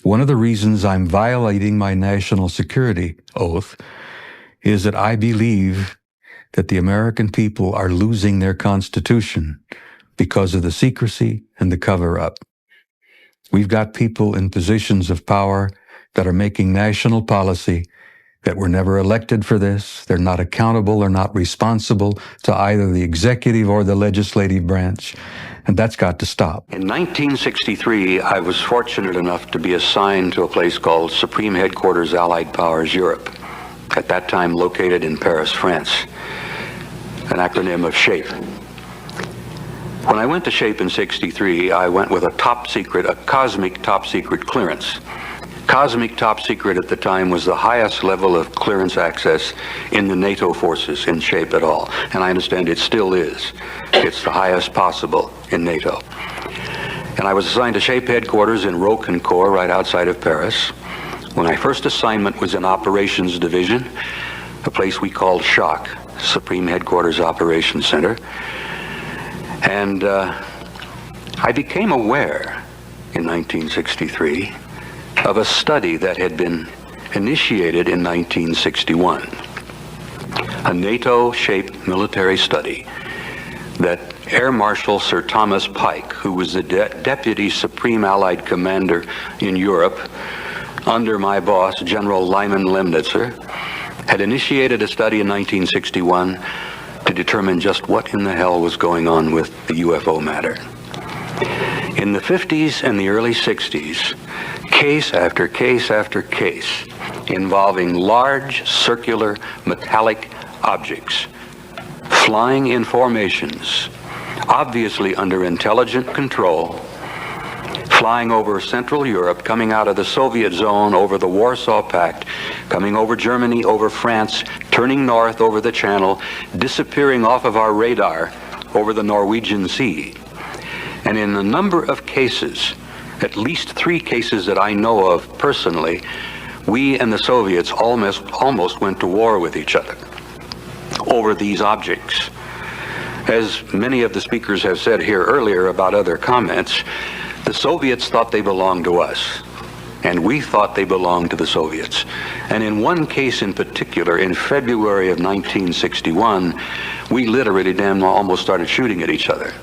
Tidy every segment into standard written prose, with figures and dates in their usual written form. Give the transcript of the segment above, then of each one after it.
One of the reasons I'm violating my national security oath is that I believe that the American people are losing their Constitution because of the secrecy and the cover-up. We've got people in positions of power that are making national policy that were never elected for this. They're not accountable or not responsible to either the executive or the legislative branch, and that's got to stop. In 1963, I was fortunate enough to be assigned to a place called Supreme Headquarters Allied Powers Europe, at that time located in Paris, France, an acronym of SHAPE. When I went to SHAPE in 63, I went with a cosmic top secret clearance. Cosmic top secret at the time was the highest level of clearance access in the NATO forces in SHAPE at all, and I understand it still is. It's the highest possible in NATO. And I was assigned to SHAPE headquarters in Roquencourt, right outside of Paris. When my first assignment was in Operations Division, a place we called SHOC, Supreme Headquarters Operations Center. And I became aware in 1963 of a study that had been initiated in 1961, a NATO-shaped military study that Air Marshal Sir Thomas Pike, who was the Deputy Supreme Allied Commander in Europe under my boss, General Lyman Lemnitzer, had initiated a study in 1961 to determine just what in the hell was going on with the UFO matter. In the 50s and the early 60s, case after case after case involving large circular metallic objects flying in formations, obviously under intelligent control, flying over Central Europe, coming out of the Soviet zone, over the Warsaw Pact, coming over Germany, over France, turning north over the Channel, disappearing off of our radar over the Norwegian Sea. And in a number of cases, at least 3 cases that I know of personally, we and the Soviets almost went to war with each other over these objects. As many of the speakers have said here earlier about other comments, the Soviets thought they belonged to us, and we thought they belonged to the Soviets. And in one case in particular, in February of 1961, we literally almost started shooting at each other.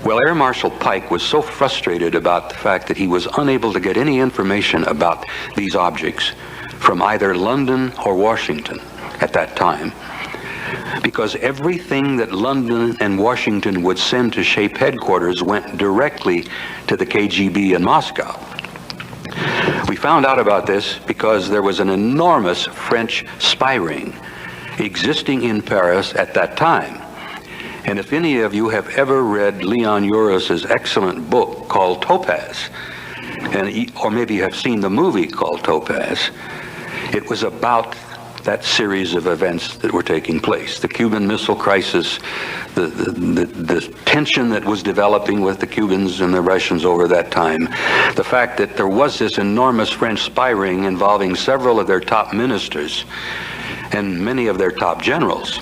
Well, Air Marshal Pike was so frustrated about the fact that he was unable to get any information about these objects from either London or Washington at that time, because everything that London and Washington would send to SHAPE headquarters went directly to the KGB in Moscow. We found out about this because there was an enormous French spy ring existing in Paris at that time. And if any of you have ever read Leon Uris's excellent book called Topaz, or maybe have seen the movie called Topaz, it was about that series of events that were taking place. The Cuban Missile Crisis, the tension that was developing with the Cubans and the Russians over that time, the fact that there was this enormous French spy ring involving several of their top ministers and many of their top generals.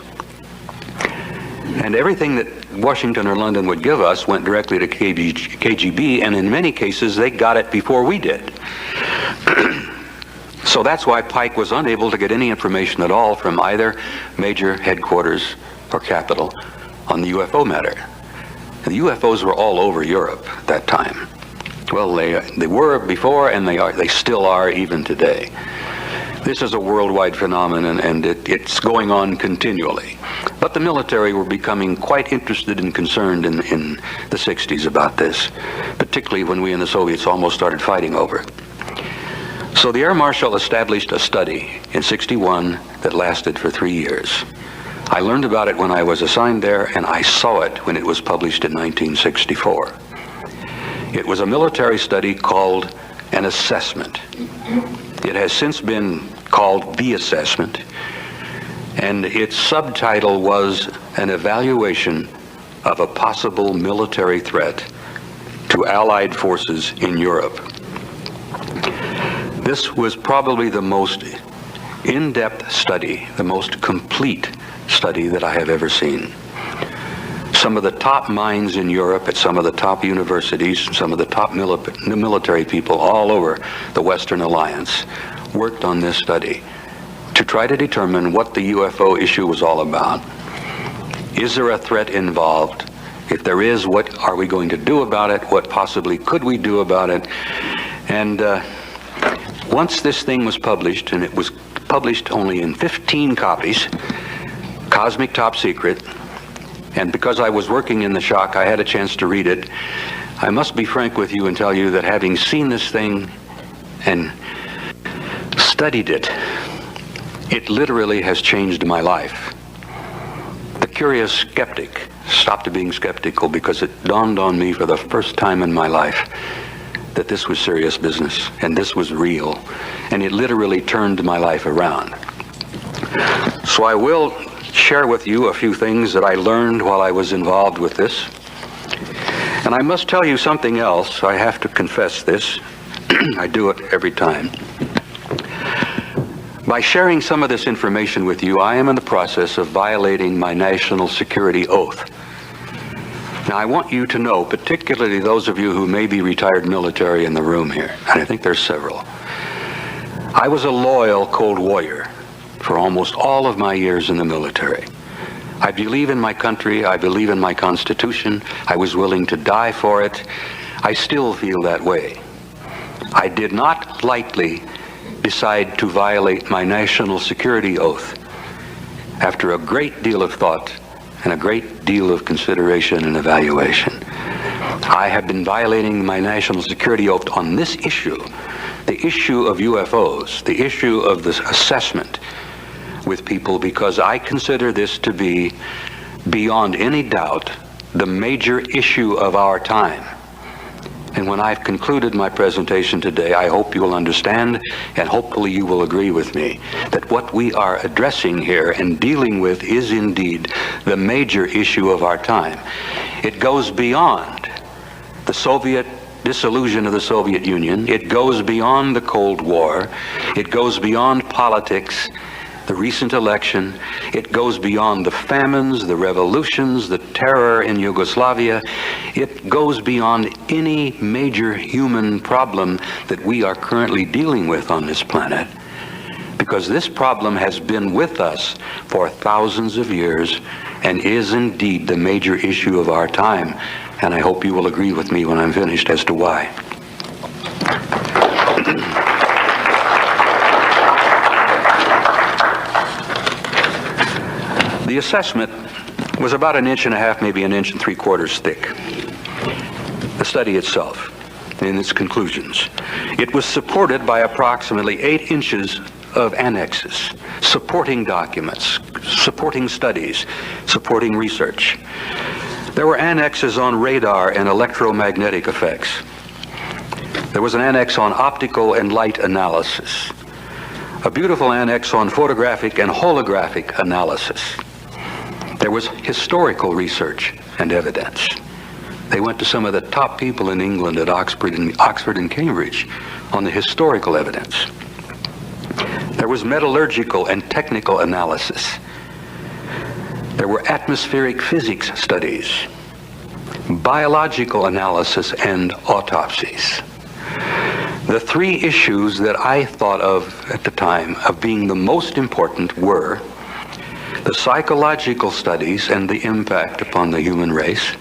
And everything that Washington or London would give us went directly to KGB, and in many cases they got it before we did. So that's why Pike was unable to get any information at all from either major headquarters or capital on the UFO matter. And the UFOs were all over Europe at that time. Well, they were before, and they still are even today. This is a worldwide phenomenon, and it's going on continually. But the military were becoming quite interested and concerned in the 60s about this, particularly when we and the Soviets almost started fighting over it. So the Air Marshal established a study in 61 that lasted for 3 years. I learned about it when I was assigned there, and I saw it when it was published in 1964. It was a military study called an assessment. It has since been called the assessment, and its subtitle was an evaluation of a possible military threat to Allied forces in Europe. This was probably the most in-depth study, the most complete study that I have ever seen. Some of the top minds in Europe at some of the top universities, some of the top military people all over the Western Alliance worked on this study to try to determine what the UFO issue was all about. Is there a threat involved? If there is, what are we going to do about it? What possibly could we do about it? And once this thing was published, and it was published only in 15 copies, cosmic top secret, and because I was working in the shock, I had a chance to read it. I must be frank with you and tell you that having seen this thing and studied it, it literally has changed my life. The curious skeptic stopped being skeptical because it dawned on me for the first time in my life that this was serious business and this was real, and it literally turned my life around. So I will share with you a few things that I learned while I was involved with this. And I must tell you something else. I have to confess this. I do it every time. By sharing some of this information with you, I am in the process of violating my national security oath. Now, I want you to know, particularly those of you who may be retired military in the room here, and I think there's several, I was a loyal Cold Warrior for almost all of my years in the military. I believe in my country. I believe in my Constitution. I was willing to die for it. I still feel that way. I did not lightly decide to violate my national security oath after a great deal of thought and a great deal of consideration and evaluation. I have been violating my national security oath on this issue, the issue of UFOs, the issue of this assessment with people, because I consider this to be, beyond any doubt, the major issue of our time. And when I've concluded my presentation today, I hope you will understand, and hopefully you will agree with me, that what we are addressing here and dealing with is indeed the major issue of our time. It goes beyond the Soviet dissolution of the Soviet Union. It goes beyond the Cold War. It goes beyond politics, the recent election. It goes beyond the famines, the revolutions, the terror in Yugoslavia. It goes beyond any major human problem that we are currently dealing with on this planet, because this problem has been with us for thousands of years and is indeed the major issue of our time. And I hope you will agree with me when I'm finished as to why. The assessment was about 1.5 inches, maybe 1.75 inches thick. The study itself, in its conclusions. It was supported by approximately 8 inches of annexes, supporting documents, supporting studies, supporting research. There were annexes on radar and electromagnetic effects. There was an annex on optical and light analysis. A beautiful annex on photographic and holographic analysis. There was historical research and evidence. They went to some of the top people in England at Oxford and Cambridge on the historical evidence. There was metallurgical and technical analysis. There were atmospheric physics studies, biological analysis, and autopsies. The 3 issues that I thought of at the time of being the most important were the psychological studies and the impact upon the human race,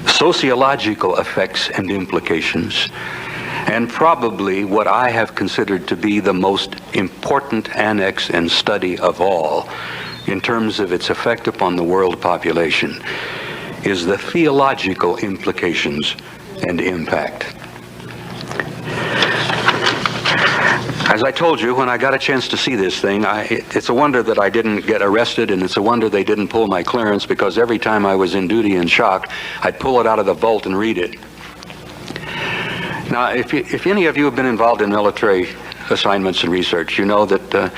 sociological effects and implications, and probably what I have considered to be the most important annex and study of all in terms of its effect upon the world population is the theological implications and impact. As I told you, when I got a chance to see this thing, it's a wonder that I didn't get arrested, and it's a wonder they didn't pull my clearance, because every time I was in duty in shock, I'd pull it out of the vault and read it. Now, if any of you have been involved in military assignments and research, you know that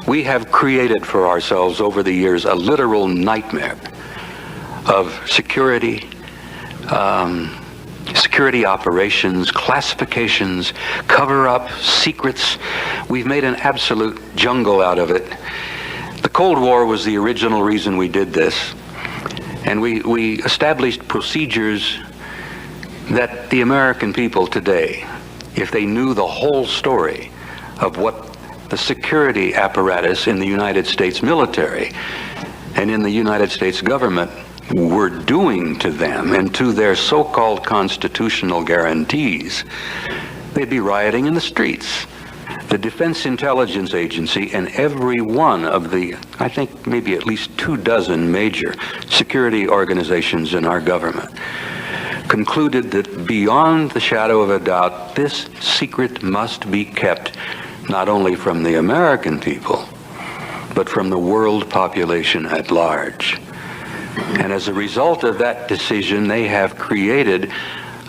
we have created for ourselves over the years a literal nightmare of security, security operations, classifications, cover-up, secrets. We've made an absolute jungle out of it. The Cold War was the original reason we did this. And we established procedures that the American people today, if they knew the whole story of what the security apparatus in the United States military and in the United States government were doing to them and to their so-called constitutional guarantees, they'd be rioting in the streets. The Defense Intelligence Agency and every one of the, I think maybe at least 24 major security organizations in our government concluded that beyond the shadow of a doubt, this secret must be kept not only from the American people, but from the world population at large. And as a result of that decision, they have created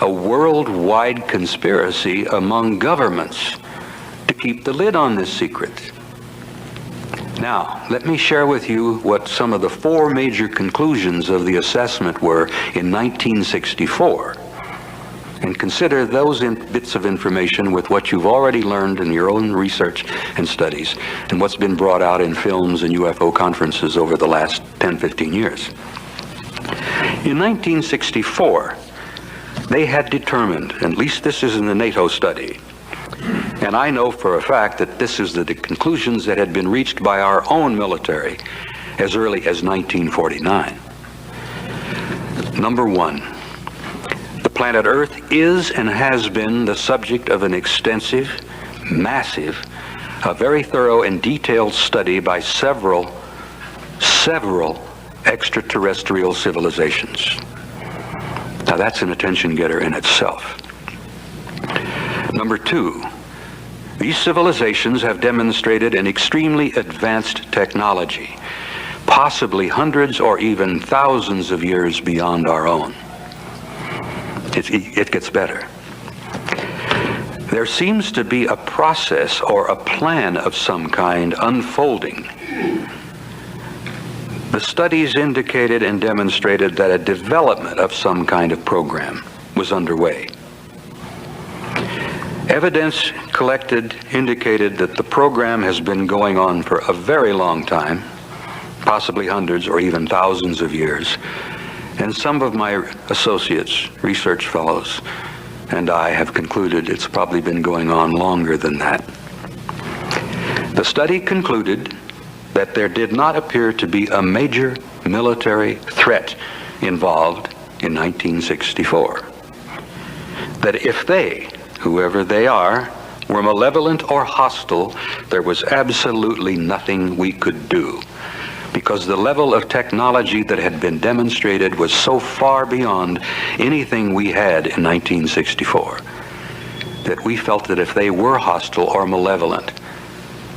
a worldwide conspiracy among governments to keep the lid on this secret. Now, let me share with you what some of the 4 major conclusions of the assessment were in 1964, and consider those bits of information with what you've already learned in your own research and studies, and what's been brought out in films and UFO conferences over the last 10-15 years. In 1964, they had determined, at least this is in the NATO study, and I know for a fact that this is the conclusions that had been reached by our own military as early as 1949. Number 1, the planet Earth is and has been the subject of an extensive, massive, a very thorough and detailed study by several extraterrestrial civilizations. Now that's an attention getter in itself. Number 2, these civilizations have demonstrated an extremely advanced technology, possibly hundreds or even thousands of years beyond our own. It gets better. There seems to be a process or a plan of some kind unfolding. The studies indicated and demonstrated that a development of some kind of program was underway. Evidence collected indicated that the program has been going on for a very long time, possibly hundreds or even thousands of years, and some of my associates, research fellows, and I have concluded it's probably been going on longer than that. The study concluded that there did not appear to be a major military threat involved in 1964. That if they, whoever they are, were malevolent or hostile, there was absolutely nothing we could do, because the level of technology that had been demonstrated was so far beyond anything we had in 1964 that we felt that if they were hostile or malevolent,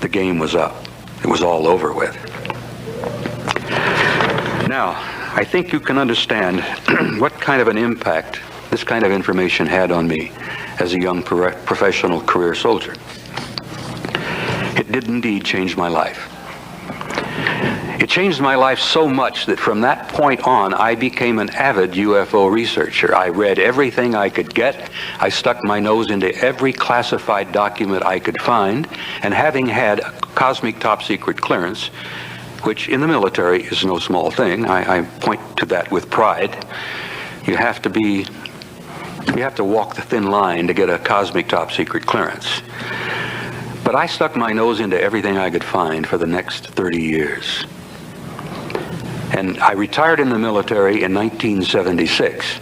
the game was up. It was all over with. Now, I think you can understand what kind of an impact this kind of information had on me as a young professional career soldier. It did indeed change my life. It changed my life so much that from that point on, I became an avid UFO researcher. I read everything I could get. I stuck my nose into every classified document I could find, and having had a cosmic top secret clearance, which in the military is no small thing, I point to that with pride. You have to walk the thin line to get a cosmic top secret clearance. But I stuck my nose into everything I could find for the next 30 years. And I retired in the military in 1976.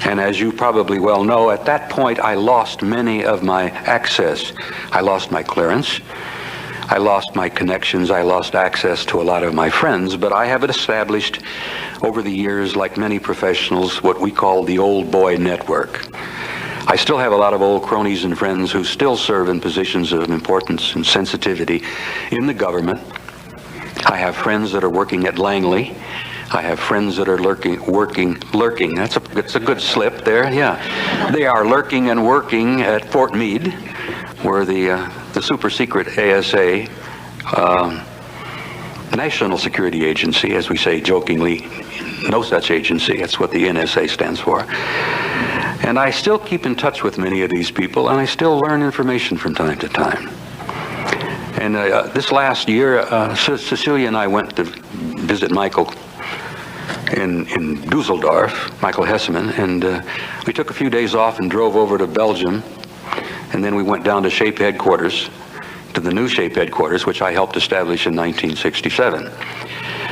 And as you probably well know, at that point I lost many of my access. I lost my clearance. I lost my connections. I lost access to a lot of my friends. But I have established over the years, like many professionals, what we call the old boy network. I still have a lot of old cronies and friends who still serve in positions of importance and sensitivity in the government. I have friends that are working at Langley. I have friends that are lurking. That's a good slip there, yeah. They are lurking and working at Fort Meade, where the super secret ASA, National Security Agency, as we say jokingly, no such agency, that's what the NSA stands for. And I still keep in touch with many of these people, and I still learn information from time to time. And this last year, Cecilia and I went to visit Michael in Dusseldorf, Michael Hesseman, and we took a few days off and drove over to Belgium, and then we went down to SHAPE headquarters, to the new SHAPE headquarters, which I helped establish in 1967.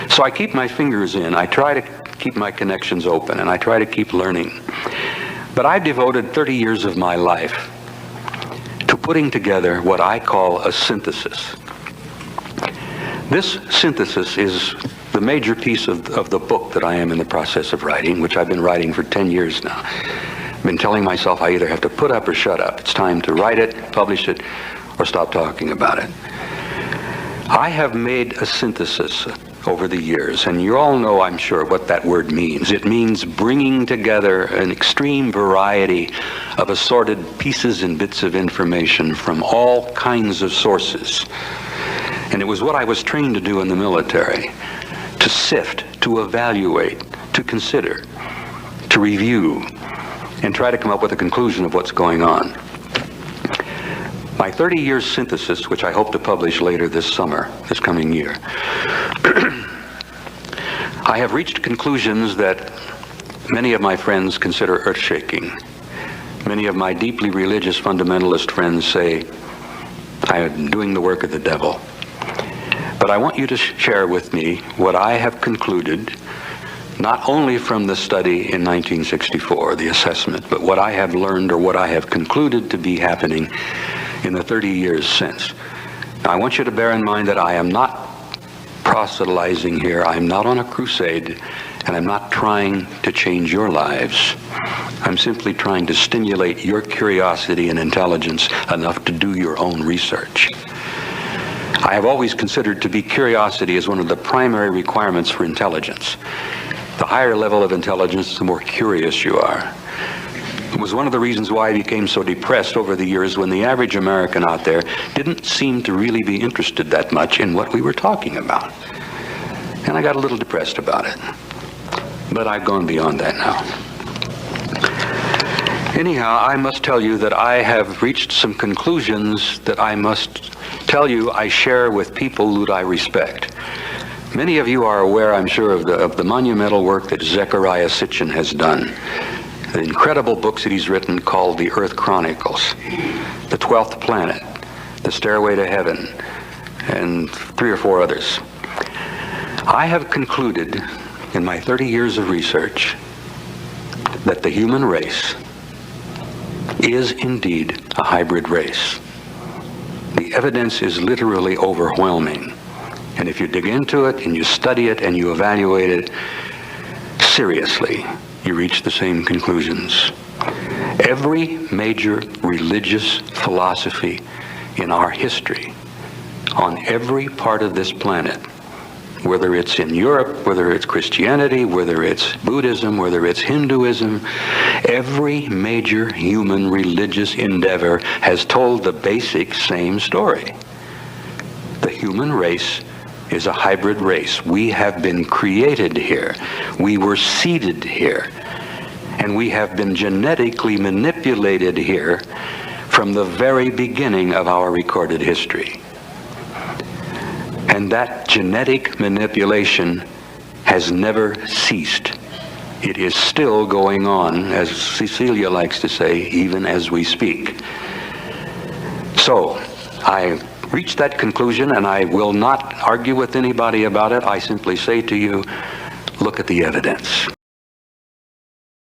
So I keep my fingers in, I try to keep my connections open, and I try to keep learning. But I've devoted 30 years of my life to putting together what I call a synthesis. This synthesis is the major piece of the book that I am in the process of writing, which I've been writing for 10 years now. I've been telling myself I either have to put up or shut up. It's time to write it, publish it, or stop talking about it. I have made a synthesis over the years, and you all know, I'm sure, what that word means. It means bringing together an extreme variety of assorted pieces and bits of information from all kinds of sources. And it was what I was trained to do in the military, to sift, to evaluate, to consider, to review, and try to come up with a conclusion of what's going on. My 30-year synthesis, which I hope to publish later this summer, this coming year, I have reached conclusions that many of my friends consider earth-shaking. Many of my deeply religious fundamentalist friends say I am doing the work of the devil. But I want you to share with me what I have concluded, not only from the study in 1964, the assessment, but what I have learned or what I have concluded to be happening in the 30 years since. Now, I want you to bear in mind that I am not proselytizing here. I'm not on a crusade, and I'm not trying to change your lives. I'm simply trying to stimulate your curiosity and intelligence enough to do your own research. I have always considered to be curiosity as one of the primary requirements for intelligence. The higher level of intelligence, the more curious you are. It was one of the reasons why I became so depressed over the years when the average American out there didn't seem to really be interested that much in what we were talking about. And I got a little depressed about it. But I've gone beyond that now. Anyhow, I must tell you that I have reached some conclusions that I must tell you I share with people that I respect. Many of you are aware, I'm sure, of the monumental work that Zecharia Sitchin has done. The incredible books that he's written called The Earth Chronicles, The 12th Planet, The Stairway to Heaven, and 3 or 4 others. I have concluded in my 30 years of research that the human race is indeed a hybrid race. The evidence is literally overwhelming. And if you dig into it and you study it and you evaluate it seriously, you reach the same conclusions. Every major religious philosophy in our history, on every part of this planet, whether it's in Europe, whether it's Christianity, whether it's Buddhism, whether it's Hinduism, every major human religious endeavor has told the basic same story. The human race is a hybrid race. We have been created here. We were seeded here. And we have been genetically manipulated here from the very beginning of our recorded history. And that genetic manipulation has never ceased. It is still going on, as Cecilia likes to say, even as we speak. So, I reached that conclusion, and I will not argue with anybody about it. I simply say to you, look at the evidence.